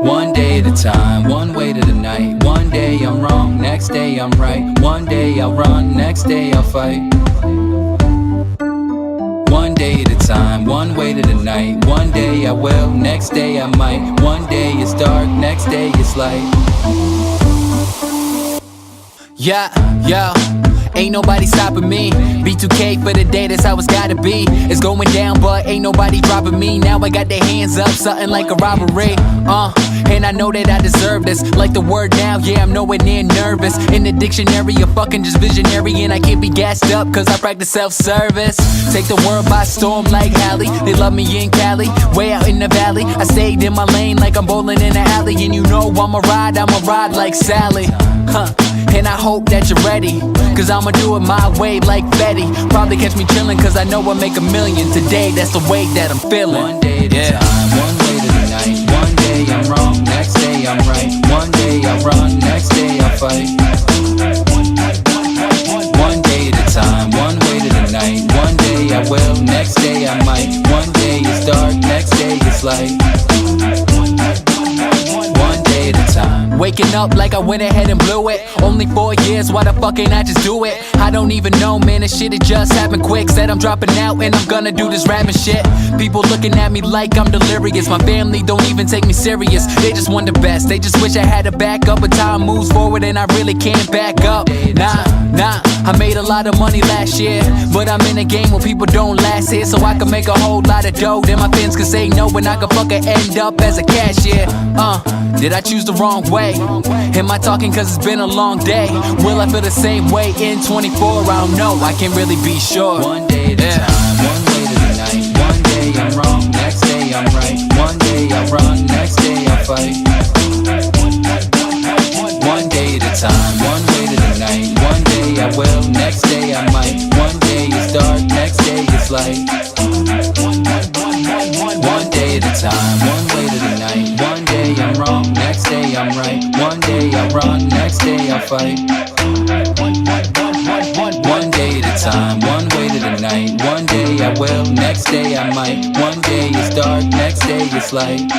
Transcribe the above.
One day at a time, one way to the night. One day I'm wrong, next day I'm right. One day I'll run, next day I'll fight. One day at a time, one way to the night. One day I will, next day I might. One day it's dark, next day it's light. Yeah, yeah. Ain't nobody stopping me. B2K for the day, that's how it's gotta be. It's going down, but ain't nobody dropping me. Now I got their hands up, something like a robbery. And I know that I deserve this. Like the word now, yeah, I'm nowhere near nervous. In the dictionary, you're fucking just visionary. And I can't be gassed up, cause I practice self-service. Take the world by storm like Halle. They love me in Cali, way out in the valley. I stayed in my lane like I'm bowling in the alley. And you know I'ma ride like Sally. And I hope that you're ready, cause I'ma do it my way like Betty. Probably catch me chillin', cause I know I'll make $1 million today. That's the way that I'm feeling. One day at a time, one way to the night. One day I'm wrong, next day I'm right. One day I run, next day I fight. One day at a time, one way to the night. One day I will, next day I might. One day it's dark, next day it's light. One day at a time. Waking up like I went ahead and blew it. Only 4 years, why the fuck ain't I just do it? I don't even know, man, this shit, it just happened quick. Said I'm dropping out and I'm gonna do this rapping shit. People looking at me like I'm delirious. My family don't even take me serious. They just want the best, they just wish I had a backup. But time moves forward and I really can't back up. Nah, I made a lot of money last year, but I'm in a game where people don't last here. So I can make a whole lot of dough, then my fans can say no, and I can fucking end up as a cashier. Did I choose the wrong way? Am I talking cause it's been a long day? Will I feel the same way in 24? I don't know, I can't really be sure. One day at a time, one way to the night. One day I'm wrong, next day I'm right. One day I run, next day I fight. One day at a time, one way to the night. One day I will, next day I might. One day it's dark, next day it's light. One day at a time, one way to the night. One day I'm wrong, next day I'm right. One day I run, next day I fight. One day at a time, one way to the night. One day I will, next day I might. One day it's dark, next day it's light.